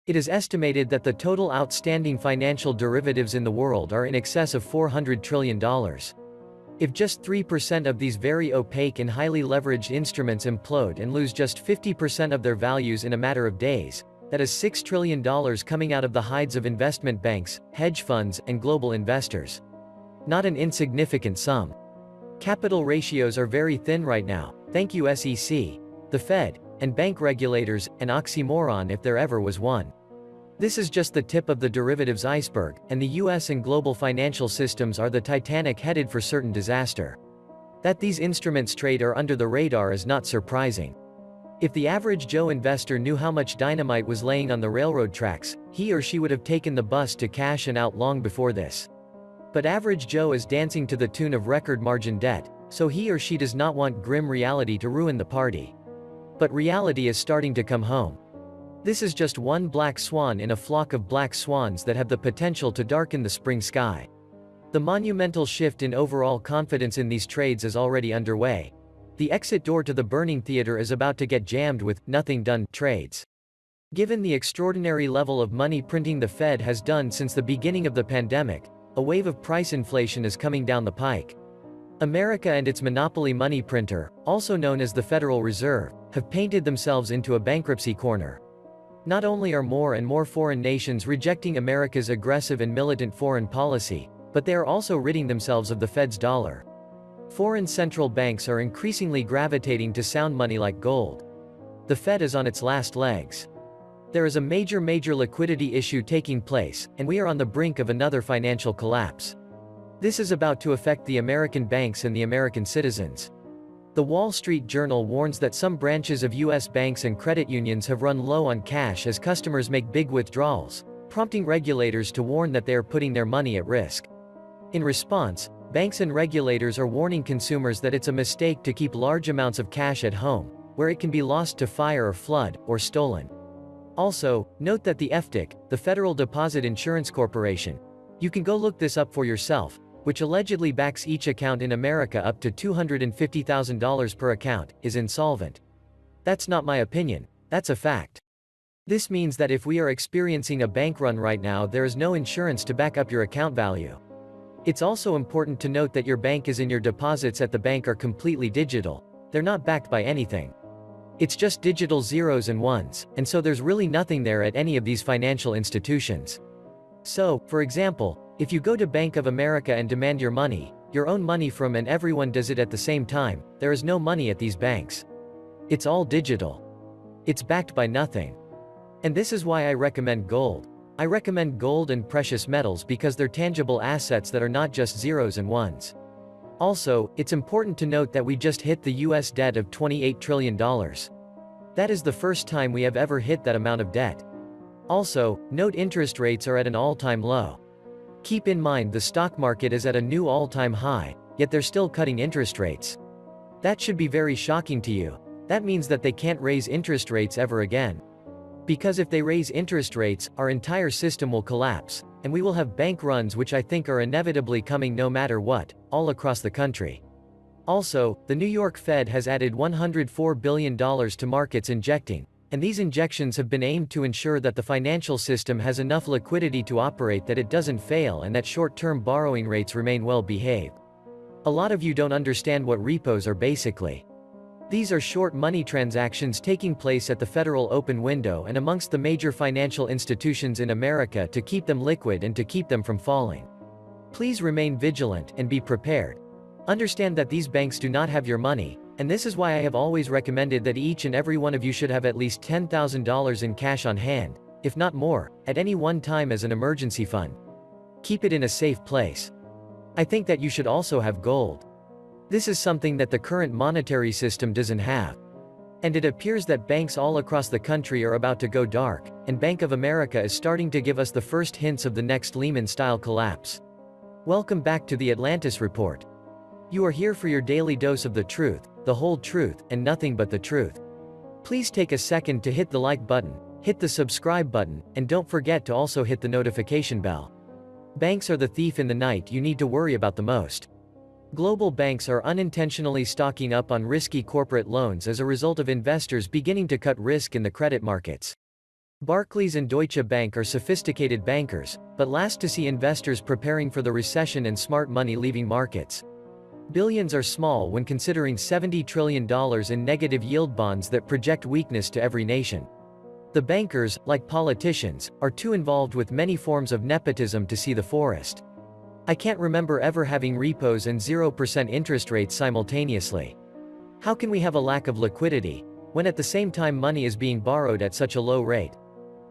It is estimated that the total outstanding financial derivatives in the world are in excess of $400 trillion. If just 3% of these very opaque and highly leveraged instruments implode and lose just 50% of their values in a matter of days, that is $6 trillion coming out of the hides of investment banks, hedge funds, and global investors. Not an insignificant sum. Capital ratios are very thin right now, thank you SEC, the Fed, and bank regulators, an oxymoron if there ever was one. This is just the tip of the derivatives iceberg, and the US and global financial systems are the Titanic headed for certain disaster. That these instruments trade are under the radar is not surprising. If the average Joe investor knew how much dynamite was laying on the railroad tracks, he or she would have taken the bus to cash and out long before this. But average Joe is dancing to the tune of record margin debt, so he or she does not want grim reality to ruin the party. But reality is starting to come home. This is just one black swan in a flock of black swans that have the potential to darken the spring sky. The monumental shift in overall confidence in these trades is already underway. The exit door to the burning theater is about to get jammed with nothing done trades. Given the extraordinary level of money printing the Fed has done since the beginning of the pandemic, a wave of price inflation is coming down the pike. America and its monopoly money printer, also known as the Federal Reserve, have painted themselves into a bankruptcy corner. Not only are more and more foreign nations rejecting America's aggressive and militant foreign policy, but they are also ridding themselves of the Fed's dollar. Foreign central banks are increasingly gravitating to sound money like gold. The Fed is on its last legs. There is a major liquidity issue taking place, and we are on the brink of another financial collapse. This is about to affect the American banks and the American citizens. The Wall Street Journal warns that some branches of U.S. banks and credit unions have run low on cash as customers make big withdrawals, prompting regulators to warn that they are putting their money at risk. In response, banks and regulators are warning consumers that it's a mistake to keep large amounts of cash at home, where it can be lost to fire or flood, or stolen. Also, note that the FDIC, the Federal Deposit Insurance Corporation, you can go look this up for yourself, which allegedly backs each account in America up to $250,000 per account, is insolvent. That's not my opinion, that's a fact. This means that if we are experiencing a bank run right now, there is no insurance to back up your account value. It's also important to note that your bank is in your deposits at the bank are completely digital. They're not backed by anything. It's just digital zeros and ones, and so there's really nothing there at any of these financial institutions. So, for example, if you go to Bank of America and demand your money, your own money from, and everyone does it at the same time, there is no money at these banks. It's all digital. It's backed by nothing. And this is why I recommend gold. I recommend gold and precious metals because they're tangible assets that are not just zeros and ones. Also, it's important to note that we just hit the US debt of $28 trillion. That is the first time we have ever hit that amount of debt. Also, note interest rates are at an all-time low. Keep in mind the stock market is at a new all-time high, yet they're still cutting interest rates. That should be very shocking to you. That means that they can't raise interest rates ever again. Because if they raise interest rates, our entire system will collapse, and we will have bank runs which I think are inevitably coming no matter what, all across the country. Also, the New York Fed has added $104 billion to markets injecting, and these injections have been aimed to ensure that the financial system has enough liquidity to operate, that it doesn't fail, and that short-term borrowing rates remain well behaved. A lot of you don't understand what repos are basically. These are short money transactions taking place at the Federal Open Window and amongst the major financial institutions in America to keep them liquid and to keep them from falling. Please remain vigilant and be prepared. Understand that these banks do not have your money, and this is why I have always recommended that each and every one of you should have at least $10,000 in cash on hand, if not more, at any one time as an emergency fund. Keep it in a safe place. I think that you should also have gold. This is something that the current monetary system doesn't have. And it appears that banks all across the country are about to go dark, and Bank of America is starting to give us the first hints of the next Lehman-style collapse. Welcome back to the Atlantis Report. You are here for your daily dose of the truth, the whole truth, and nothing but the truth. Please take a second to hit the like button, hit the subscribe button, and don't forget to also hit the notification bell. Banks are the thief in the night you need to worry about the most. Global banks are unintentionally stocking up on risky corporate loans as a result of investors beginning to cut risk in the credit markets. Barclays and Deutsche Bank are sophisticated bankers, but last to see investors preparing for the recession and smart money leaving markets. Billions are small when considering $70 trillion in negative yield bonds that project weakness to every nation. The bankers, like politicians, are too involved with many forms of nepotism to see the forest. I can't remember ever having repos and 0% interest rates simultaneously. How can we have a lack of liquidity, when at the same time money is being borrowed at such a low rate?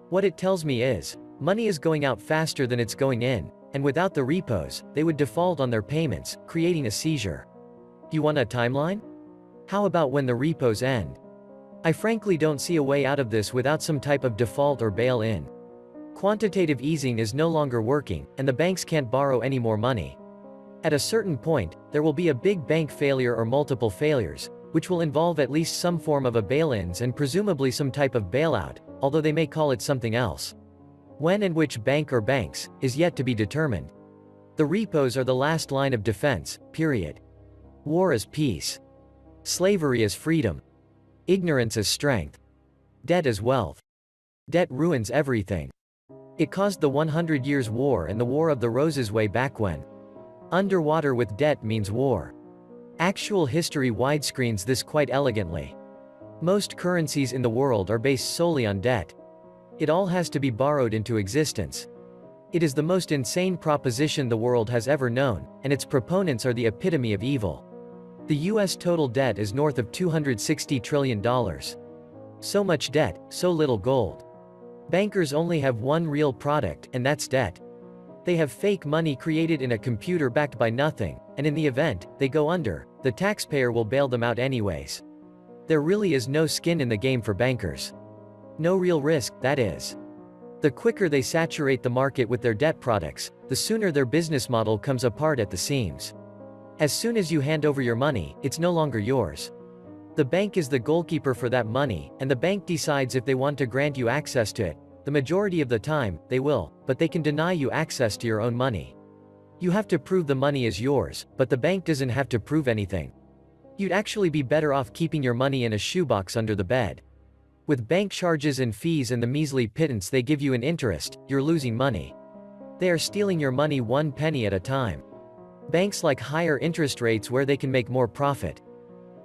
What it tells me is, money is going out faster than it's going in, and without the repos, they would default on their payments, creating a seizure. Do you want a timeline? How about when the repos end? I frankly don't see a way out of this without some type of default or bail-in. Quantitative easing is no longer working, and the banks can't borrow any more money. At a certain point, there will be a big bank failure or multiple failures, which will involve at least some form of a bail-ins and presumably some type of bailout, although they may call it something else. When and which bank or banks, is yet to be determined. The repos are the last line of defense, period. War is peace. Slavery is freedom. Ignorance is strength. Debt is wealth. Debt ruins everything. It caused the 100 Years' War and the War of the Roses way back when. Underwater with debt means war. Actual history widescreens this quite elegantly. Most currencies in the world are based solely on debt. It all has to be borrowed into existence. It is the most insane proposition the world has ever known, and its proponents are the epitome of evil. The US total debt is north of $260 trillion. So much debt, so little gold. Bankers only have one real product, and that's debt. They have fake money created in a computer backed by nothing, and in the event they go under, the taxpayer will bail them out anyways. There really is no skin in the game for bankers. No real risk, that is. The quicker they saturate the market with their debt products, the sooner their business model comes apart at the seams. As soon as you hand over your money, it's no longer yours. The bank is the goalkeeper for that money, and the bank decides if they want to grant you access to it. The majority of the time, they will, but they can deny you access to your own money. You have to prove the money is yours, but the bank doesn't have to prove anything. You'd actually be better off keeping your money in a shoebox under the bed. With bank charges and fees and the measly pittance they give you in interest, you're losing money. They are stealing your money 1 penny at a time. Banks like higher interest rates where they can make more profit.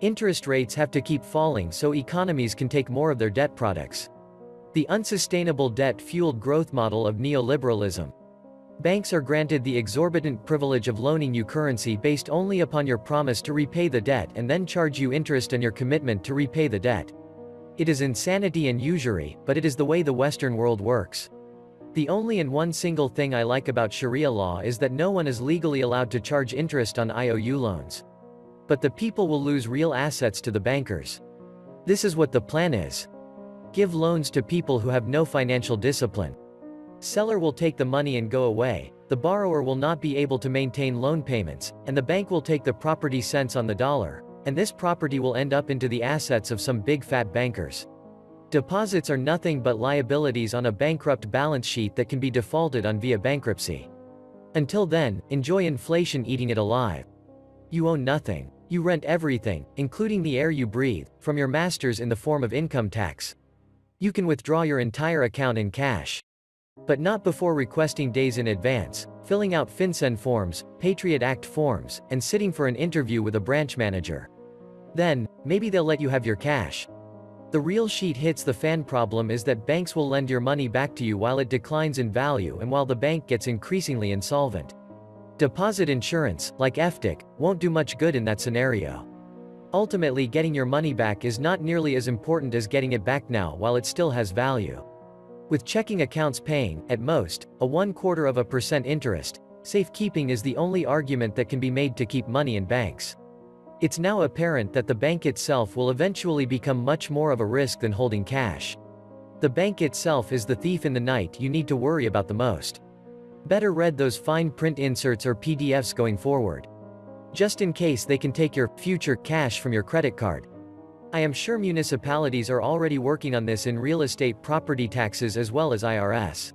Interest rates have to keep falling so economies can take more of their debt products. The unsustainable debt-fueled growth model of neoliberalism. Banks are granted the exorbitant privilege of loaning you currency based only upon your promise to repay the debt and then charge you interest on your commitment to repay the debt. It is insanity and usury, but it is the way the Western world works. The only and one single thing I like about Sharia law is that no one is legally allowed to charge interest on IOU loans. But the people will lose real assets to the bankers. This is what the plan is. Give loans to people who have no financial discipline. Seller will take the money and go away, the borrower will not be able to maintain loan payments, and the bank will take the property cents on the dollar, and this property will end up into the assets of some big fat bankers. Deposits are nothing but liabilities on a bankrupt balance sheet that can be defaulted on via bankruptcy. Until then, enjoy inflation eating it alive. You own nothing. You rent everything, including the air you breathe, from your masters in the form of income tax. You can withdraw your entire account in cash. But not before requesting days in advance, filling out FinCEN forms, Patriot Act forms, and sitting for an interview with a branch manager. Then, maybe they'll let you have your cash. The real sheet hits the fan problem is that banks will lend your money back to you while it declines in value and while the bank gets increasingly insolvent. Deposit insurance, like FDIC, won't do much good in that scenario. Ultimately, getting your money back is not nearly as important as getting it back now while it still has value. With checking accounts paying, at most, a 0.25% interest, safekeeping is the only argument that can be made to keep money in banks. It's now apparent that the bank itself will eventually become much more of a risk than holding cash. The bank itself is the thief in the night you need to worry about the most. Better read those fine print inserts or PDFs going forward. Just in case they can take your future cash from your credit card. I am sure municipalities are already working on this in real estate property taxes as well as IRS.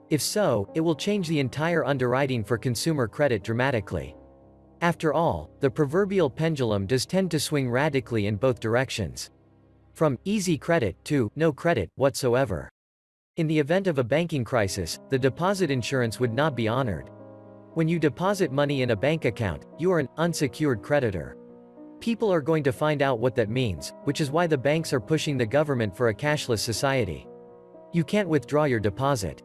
If so, it will change the entire underwriting for consumer credit dramatically. After all, the proverbial pendulum does tend to swing radically in both directions. From easy credit to no credit whatsoever. In the event of a banking crisis, the deposit insurance would not be honored. When you deposit money in a bank account, you are an unsecured creditor. People are going to find out what that means, which is why the banks are pushing the government for a cashless society. You can't withdraw your deposit.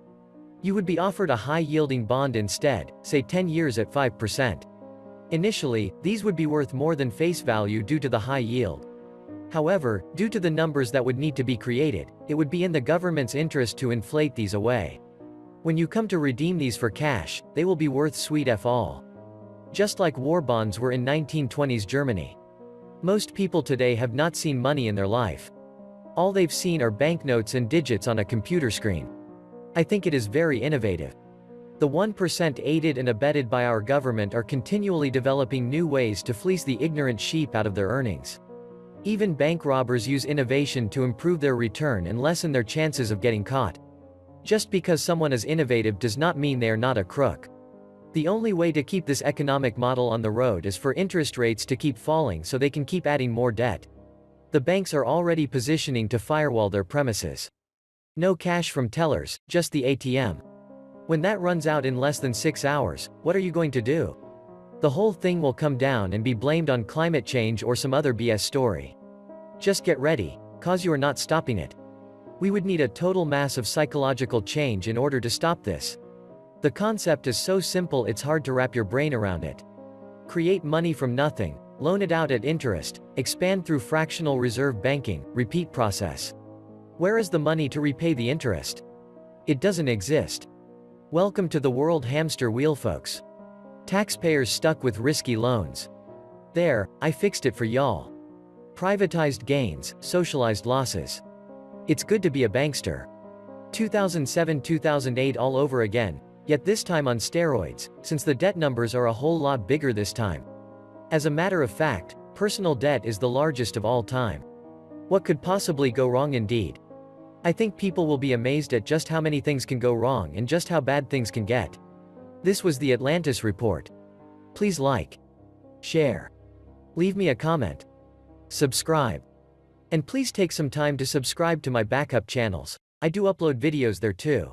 You would be offered a high-yielding bond instead, say 10 years at 5%. Initially, these would be worth more than face value due to the high yield. However, due to the numbers that would need to be created, it would be in the government's interest to inflate these away. When you come to redeem these for cash, they will be worth sweet F all. Just like war bonds were in 1920s Germany. Most people today have not seen money in their life. All they've seen are banknotes and digits on a computer screen. I think it is very innovative. The 1% aided and abetted by our government are continually developing new ways to fleece the ignorant sheep out of their earnings. Even bank robbers use innovation to improve their return and lessen their chances of getting caught. Just because someone is innovative does not mean they are not a crook. The only way to keep this economic model on the road is for interest rates to keep falling so they can keep adding more debt. The banks are already positioning to firewall their premises. No cash from tellers, just the ATM. When that runs out in less than 6 hours, what are you going to do? The whole thing will come down and be blamed on climate change or some other BS story. Just get ready, cause you are not stopping it. We would need a total mass of psychological change in order to stop this. The concept is so simple it's hard to wrap your brain around it. Create money from nothing, loan it out at interest, expand through fractional reserve banking, repeat process. Where is the money to repay the interest? It doesn't exist. Welcome to the world hamster wheel, folks. Taxpayers stuck with risky loans. There, I fixed it for y'all. Privatized gains, socialized losses. It's good to be a bankster. 2007-2008 all over again, yet this time on steroids, since the debt numbers are a whole lot bigger this time. As a matter of fact, personal debt is the largest of all time. What could possibly go wrong indeed? I think people will be amazed at just how many things can go wrong and just how bad things can get. This was the Atlantis Report. Please like, share, leave me a comment, subscribe. And please take some time to subscribe to my backup channels. I do upload videos there too.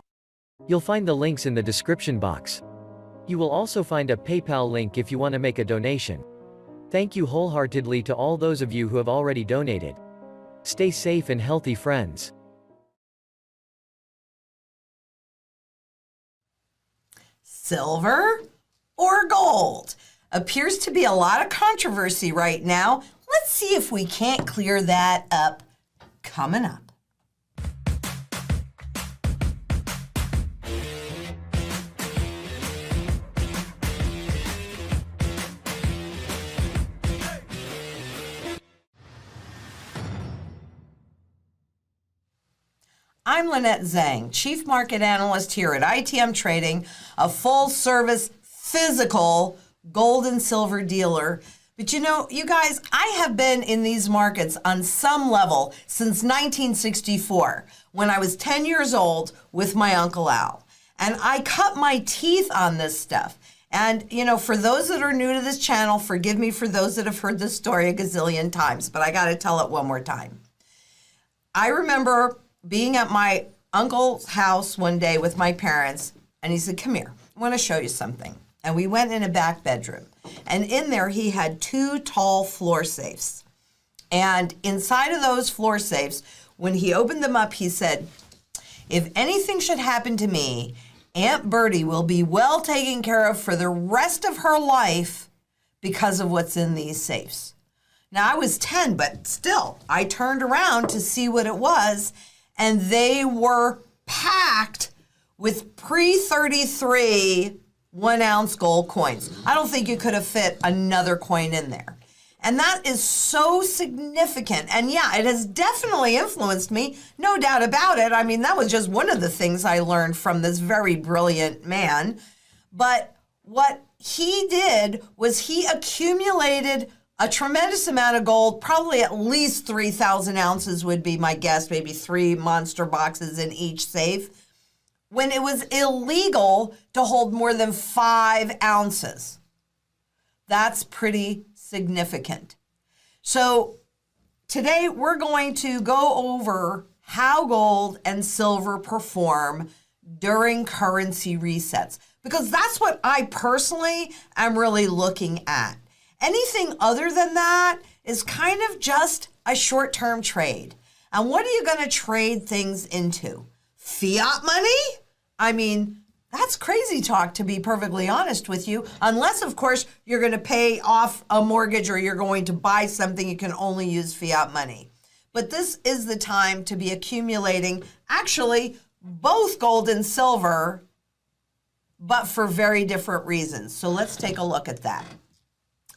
You'll find the links in the description box. You will also find a PayPal link if you want to make a donation. Thank you wholeheartedly to all those of you who have already donated. Stay safe and healthy, friends. Silver or gold? Appears to be a lot of controversy right now. Let's see if we can't clear that up coming up. I'm Lynette Zhang, Chief Market Analyst here at ITM Trading, a full-service physical gold and silver dealer. But you know, you guys, I have been in these markets on some level since 1964, when I was 10 years old with my Uncle Al. And I cut my teeth on this stuff. And, you know, for those that are new to this channel, forgive me for those that have heard this story a gazillion times, but I got to tell it one more time. I remember being at my uncle's house one day with my parents, and he said, "Come here, I want to show you something." And we went in a back bedroom, and in there he had 2 tall floor safes. And inside of those floor safes, when he opened them up, he said, "If anything should happen to me, Aunt Bertie will be well taken care of for the rest of her life because of what's in these safes." Now, I was 10, but still, I turned around to see what it was, and they were packed with pre-33 1-ounce gold coins. I don't think you could have fit another coin in there. And that is so significant. And yeah, it has definitely influenced me, no doubt about it. I mean, that was just one of the things I learned from this very brilliant man. But what he did was he accumulated a tremendous amount of gold, probably at least 3,000 ounces would be my guess, maybe 3 monster boxes in each safe, when it was illegal to hold more than 5 ounces. That's pretty significant. So today we're going to go over how gold and silver perform during currency resets, because that's what I personally am really looking at. Anything other than that is kind of just a short-term trade. And what are you going to trade things into? Fiat money? I mean, that's crazy talk, to be perfectly honest with you, unless, of course, you're going to pay off a mortgage or you're going to buy something, you can only use fiat money. But this is the time to be accumulating, actually, both gold and silver, but for very different reasons. So let's take a look at that.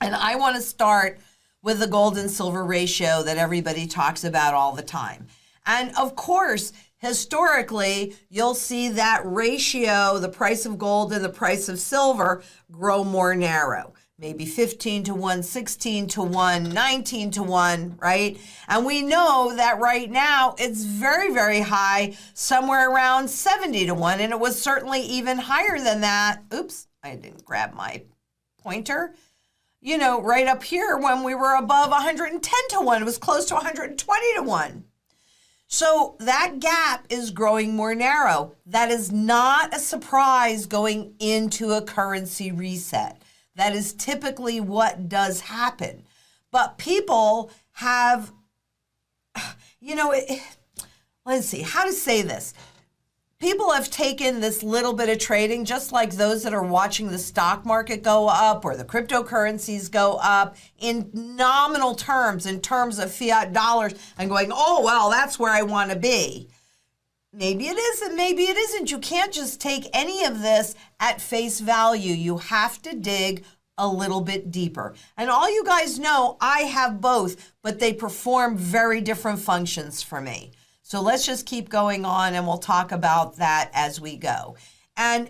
And I want to start with the gold and silver ratio that everybody talks about all the time. And of course, historically, you'll see that ratio, the price of gold and the price of silver, grow more narrow. Maybe 15 to 1, 16 to 1, 19 to 1, right? And we know that right now it's very, very high, somewhere around 70 to 1. And it was certainly even higher than that. Oops, I didn't grab my pointer. You know, right up here when we were above 110 to 1, it was close to 120 to 1. So that gap is growing more narrow. That is not a surprise going into a currency reset. That is typically what does happen. But people have, let's see, how to say this. People have taken this little bit of trading, just like those that are watching the stock market go up or the cryptocurrencies go up, in nominal terms, in terms of fiat dollars, and going, oh, well, that's where I want to be. Maybe it is and maybe it isn't. You can't just take any of this at face value. You have to dig a little bit deeper. And all you guys know, I have both, but they perform very different functions for me. So let's just keep going on and we'll talk about that as we go. And,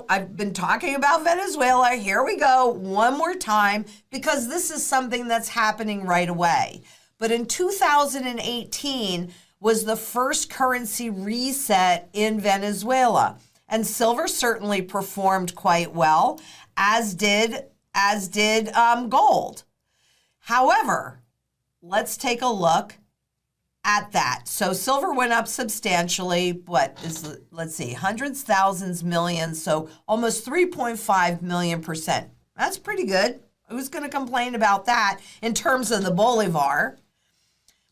I've been talking about Venezuela. Here we go one more time, because this is something that's happening right away. But in 2018 was the first currency reset in Venezuela. And silver certainly performed quite well, as did gold. However, let's take a look at that. So silver went up substantially. Let's see, hundreds, thousands, millions, so almost 3.5 million %. That's pretty good. Who's going to complain about that in terms of the Bolivar?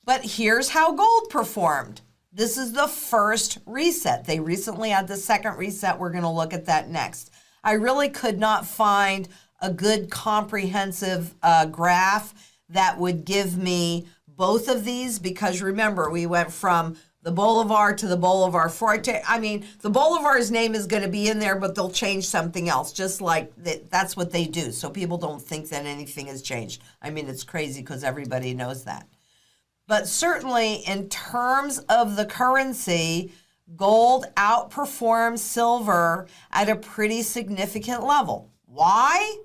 But here's how gold performed. This is the first reset. They recently had the second reset. We're going to look at that next. I really could not find a good comprehensive graph that would give me both of these, because remember, we went from the Bolivar to the Bolivar Forte. I mean, the Bolivar's name is going to be in there, but they'll change something else, just like that's what they do. So people don't think that anything has changed. I mean, it's crazy because everybody knows that. But certainly in terms of the currency, gold outperforms silver at a pretty significant level. Why?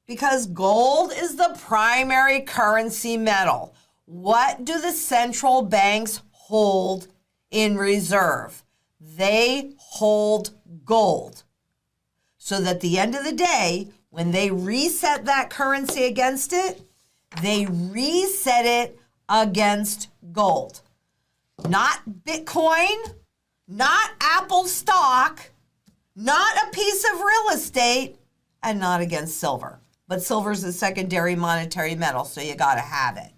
Because gold is the primary currency metal. What do the central banks hold in reserve? They hold gold. So that at the end of the day, when they reset that currency against it, they reset it against gold. Not Bitcoin, not Apple stock, not a piece of real estate, and not against silver. But silver is a secondary monetary metal, so you got to have it.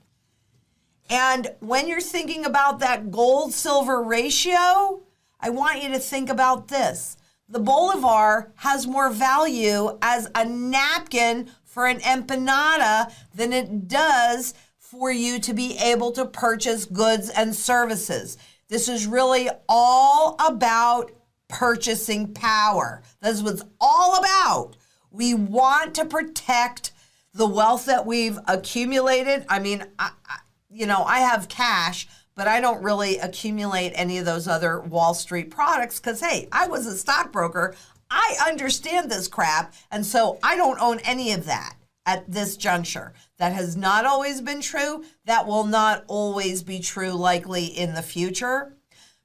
And when you're thinking about that gold-silver ratio, I want you to think about this. The Bolivar has more value as a napkin for an empanada than it does for you to be able to purchase goods and services. This is really all about purchasing power. That's what it's all about. We want to protect the wealth that we've accumulated. I mean, I have cash, but I don't really accumulate any of those other Wall Street products because, hey, I was a stockbroker. I understand this crap, and so I don't own any of that at this juncture. That has not always been true. That will not always be true likely in the future.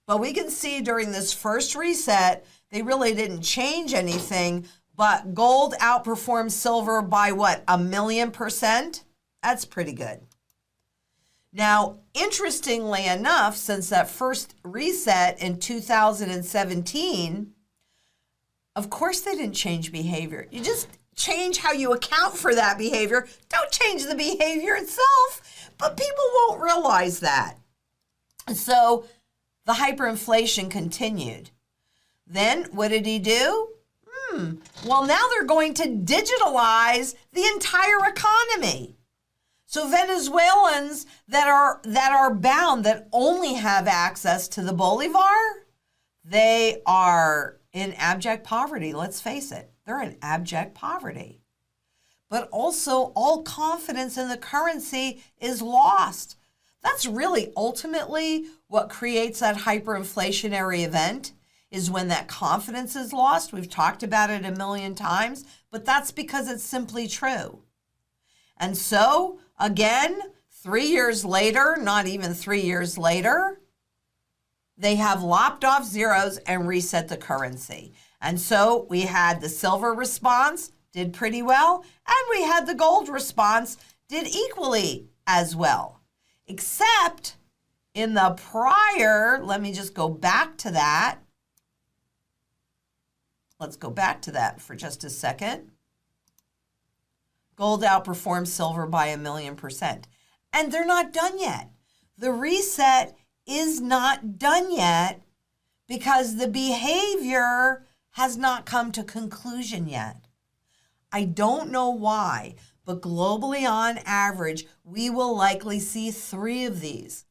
But we can see during this first reset, they really didn't change anything, but gold outperformed silver by what, 1,000,000%? That's pretty good. Now, interestingly enough, since that first reset in 2017, of course they didn't change behavior. You just change how you account for that behavior. Don't change the behavior itself. But people won't realize that. So the hyperinflation continued. Then what did he do? Well, now they're going to digitalize the entire economy. So Venezuelans that are bound, that only have access to the bolivar, they are in abject poverty. Let's face it, they're in abject poverty. But also all confidence in the currency is lost. That's really ultimately what creates that hyperinflationary event, is when that confidence is lost. We've talked about it a million times, but that's because it's simply true. And so, again, 3 years later, not even 3 years later, they have lopped off zeros and reset the currency. And so we had the silver response, did pretty well, and we had the gold response, did equally as well. Except in the prior, let me just go back to that. Let's go back to that for just a second. Gold outperforms silver by 1,000,000%. And they're not done yet. The reset is not done yet because the behavior has not come to conclusion yet. I don't know why, but globally on average, we will likely see 3 of these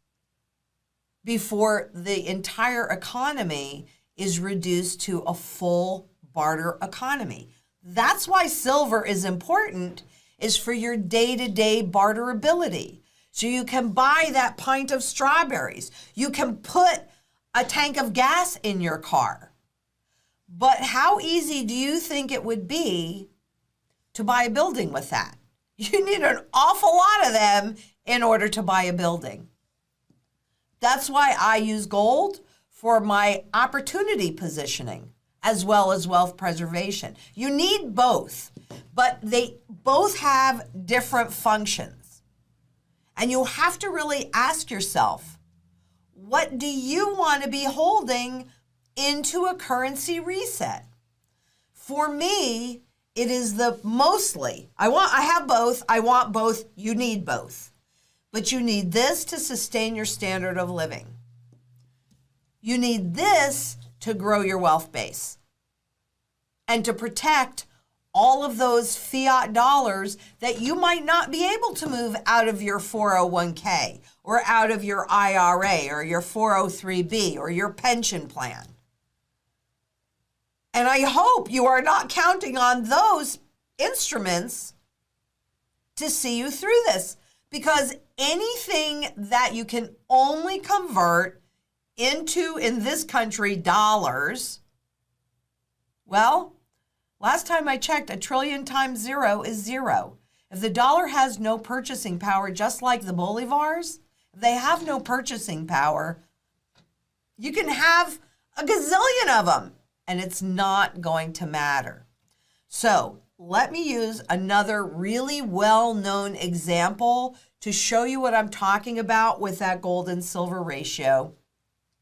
before the entire economy is reduced to a full barter economy. That's why silver is important, is for your day-to-day barterability. So you can buy that pint of strawberries. You can put a tank of gas in your car. But how easy do you think it would be to buy a building with that? You need an awful lot of them in order to buy a building. That's why I use gold for my opportunity positioning as well as wealth preservation. You need both, but they both have different functions. And you have to really ask yourself, what do you want to be holding into a currency reset? For me, it is the mostly, I have both, I want both, you need both. But you need this to sustain your standard of living. You need this to grow your wealth base and to protect all of those fiat dollars that you might not be able to move out of your 401k or out of your IRA or your 403b or your pension plan. And I hope you are not counting on those instruments to see you through this, because anything that you can only convert into, in this country, dollars, well, last time I checked, 1 trillion times 0 is 0. If the dollar has no purchasing power, just like the bolivars, if they have no purchasing power, you can have a gazillion of them, and it's not going to matter. So let me use another really well-known example to show you what I'm talking about with that gold and silver ratio.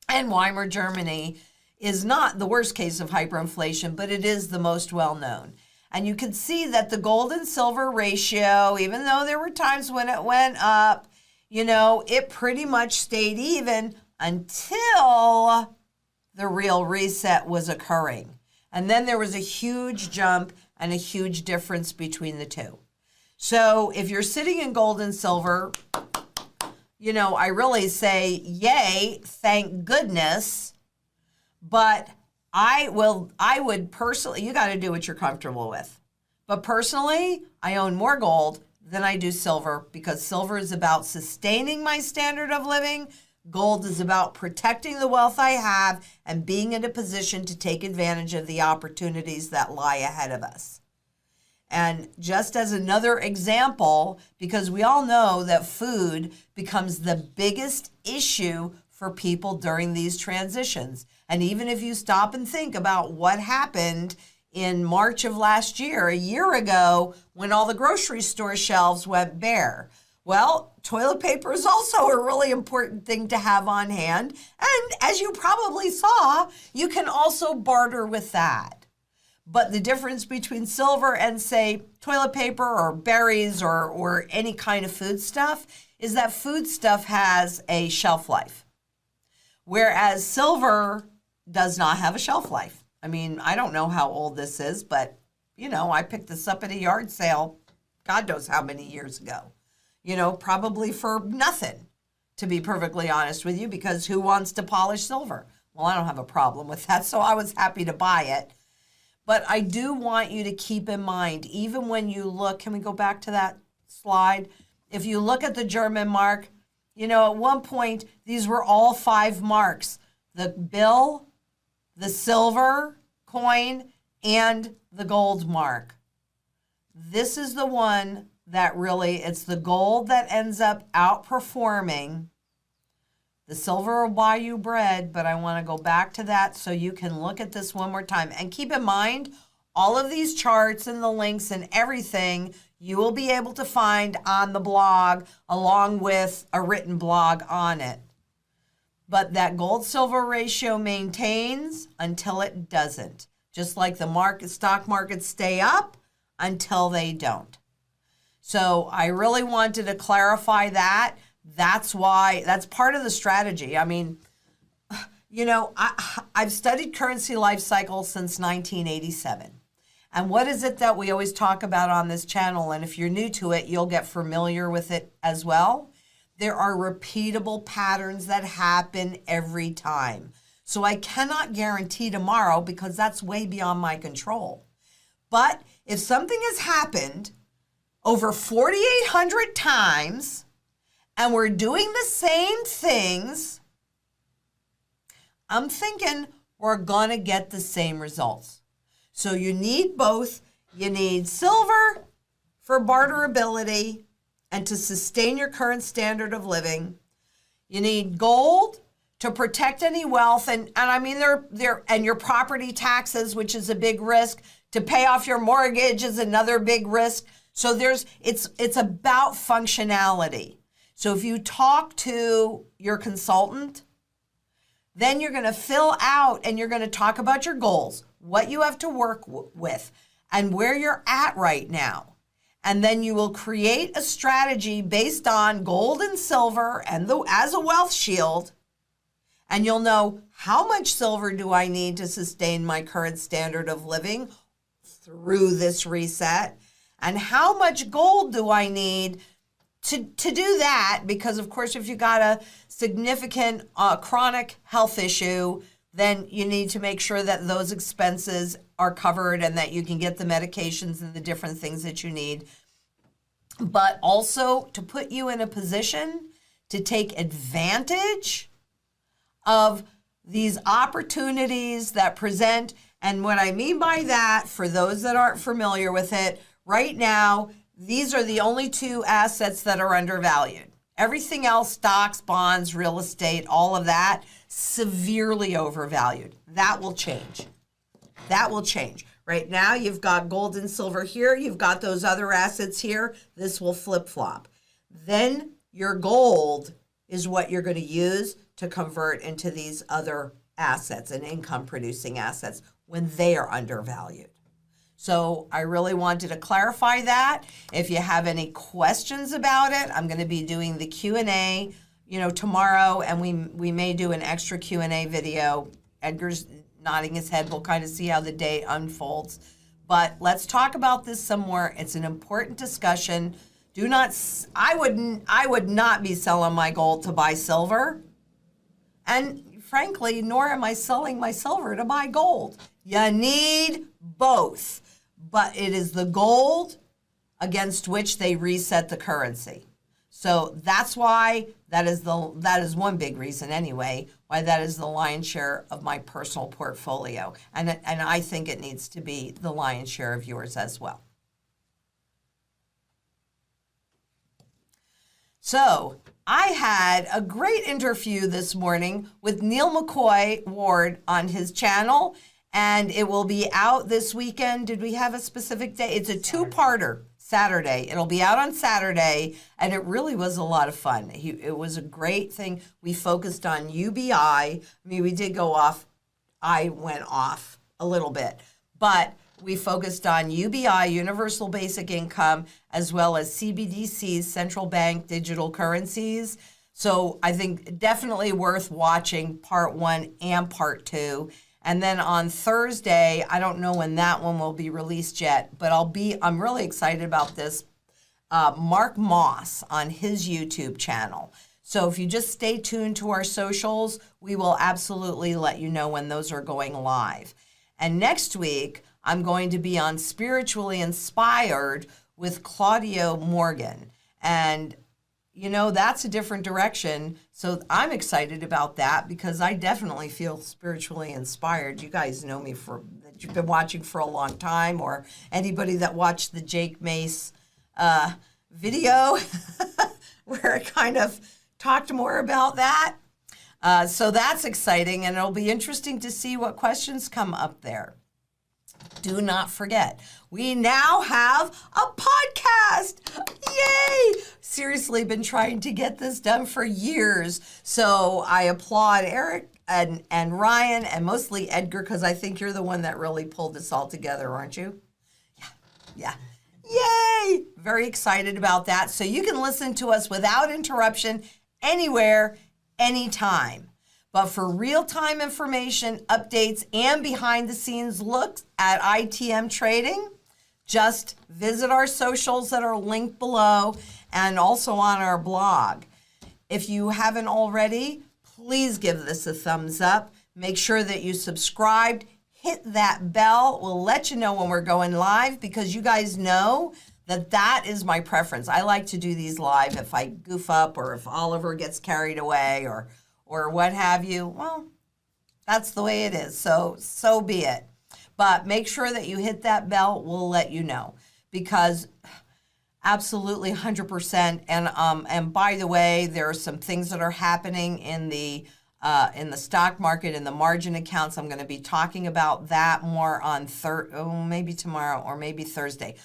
And Weimar Germany is not the worst case of hyperinflation, but it is the most well-known. And you can see that the gold and silver ratio, even though there were times when it went up, it pretty much stayed even until the real reset was occurring. And then there was a huge jump and a huge difference between the two. So if you're sitting in gold and silver, I really say, yay, thank goodness. But I would personally, you got to do what you're comfortable with. But personally, I own more gold than I do silver, because silver is about sustaining my standard of living. Gold is about protecting the wealth I have and being in a position to take advantage of the opportunities that lie ahead of us. And just as another example, because we all know that food becomes the biggest issue for people during these transitions. And even if you stop and think about what happened in March of last year, a year ago, when all the grocery store shelves went bare. Well, toilet paper is also a really important thing to have on hand. And as you probably saw, you can also barter with that. But the difference between silver and, say, toilet paper or berries or any kind of food stuff is that food stuff has a shelf life, whereas silver does not have a shelf life. I mean, I don't know how old this is, but, I picked this up at a yard sale, God knows how many years ago. Probably for nothing, to be perfectly honest with you, because who wants to polish silver? Well, I don't have a problem with that, so I was happy to buy it. But I do want you to keep in mind, even when you look, can we go back to that slide? If you look at the German mark, at one point, these were all 5 marks: the bill, the silver coin, and the gold mark. This is the one that really, it's the gold that ends up outperforming. The silver will buy you bread, but I want to go back to that so you can look at this one more time. And keep in mind, all of these charts and the links and everything you will be able to find on the blog along with a written blog on it. But that gold-silver ratio maintains until it doesn't. Just like the stock markets stay up until they don't. So I really wanted to clarify that. That's why, that's part of the strategy. I mean, I've studied currency life cycle since 1987. And what is it that we always talk about on this channel? And if you're new to it, you'll get familiar with it as well. There are repeatable patterns that happen every time. So I cannot guarantee tomorrow because that's way beyond my control. But if something has happened over 4,800 times and we're doing the same things, I'm thinking we're going to get the same results. So you need both. You need silver for barterability and to sustain your current standard of living. You need gold to protect any wealth, and I mean and your property taxes, which is a big risk. To pay off your mortgage is another big risk. So it's about functionality. So if you talk to your consultant, then you're going to fill out and you're going to talk about your goals, what you have to work with, and where you're at right now. And then you will create a strategy based on gold and silver and as a wealth shield. And you'll know, how much silver do I need to sustain my current standard of living through this reset? And how much gold do I need to do that? Because, of course, if you got a significant chronic health issue, then you need to make sure that those expenses are covered and that you can get the medications and the different things that you need. But also to put you in a position to take advantage of these opportunities that present. And what I mean by that, for those that aren't familiar with it, right now, these are the only 2 assets that are undervalued. Everything else, stocks, bonds, real estate, all of that, severely overvalued. That will change. That will change. Right now, you've got gold and silver here. You've got those other assets here. This will flip-flop. Then your gold is what you're going to use to convert into these other assets and income-producing assets when they are undervalued. So I really wanted to clarify that. If you have any questions about it, I'm going to be doing the Q&A, tomorrow, and we may do an extra Q&A video. Edgar's nodding his head. We'll kind of see how the day unfolds. But let's talk about this some more. It's an important discussion. I would not be selling my gold to buy silver. And frankly, nor am I selling my silver to buy gold. You need both. But it is the gold against which they reset the currency. So that's why that is one big reason anyway, why that is the lion's share of my personal portfolio. And I think it needs to be the lion's share of yours as well. So I had a great interview this morning with Neil McCoy Ward on his channel, and it will be out this weekend. Did we have a specific day? It's a 2-parter. Saturday. It'll be out on Saturday, and it really was a lot of fun. It was a great thing. We focused on UBI. I mean, we did go off. I went off a little bit, but we focused on UBI, Universal Basic Income, as well as CBDCs, central bank digital currencies. So I think definitely worth watching part 1 and part 2. And then on Thursday, I don't know when that one will be released yet, but I'm really excited about this. Mark Moss on his YouTube channel. So if you just stay tuned to our socials, we will absolutely let you know when those are going live. And next week, I'm going to be on Spiritually Inspired with Claudio Morgan. And you know, that's a different direction. So I'm excited about that because I definitely feel spiritually inspired. You guys know me that you've been watching for a long time, or anybody that watched the Jake Mace video where I kind of talked more about that. So that's exciting, and it'll be interesting to see what questions come up there. Do not forget, we now have a podcast. Yay! Seriously, been trying to get this done for years. So I applaud Eric and Ryan, and mostly Edgar, because I think you're the one that really pulled this all together, aren't you? Yeah. Yay! Very excited about that. So you can listen to us without interruption anywhere, anytime. But for real-time information, updates, and behind-the-scenes looks at ITM trading, just visit our socials that are linked below and also on our blog. If you haven't already, please give this a thumbs up. Make sure that you subscribed. Hit that bell. We'll let you know when we're going live because you guys know that is my preference. I like to do these live if I goof up or if Oliver gets carried away or what have you. Well, that's the way it is. So be it. But make sure that you hit that bell. We'll let you know because absolutely 100%. And by the way, there are some things that are happening in the stock market, in the margin accounts. I'm going to be talking about that more on maybe tomorrow or maybe Thursday.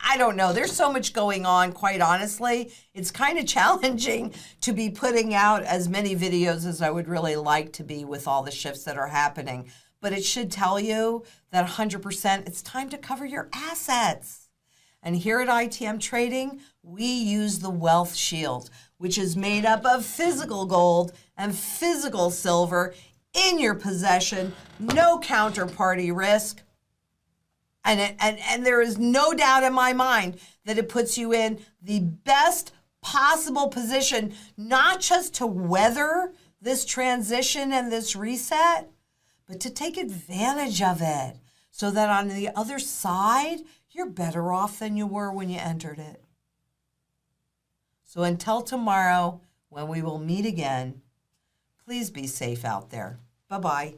I don't know. There's so much going on, quite honestly. It's kind of challenging to be putting out as many videos as I would really like to be with all the shifts that are happening. But it should tell you that 100% it's time to cover your assets. And here at ITM Trading, we use the Wealth Shield, which is made up of physical gold and physical silver in your possession, no counterparty risk. And there is no doubt in my mind that it puts you in the best possible position, not just to weather this transition and this reset, but to take advantage of it so that on the other side, you're better off than you were when you entered it. So until tomorrow, when we will meet again, please be safe out there. Bye-bye.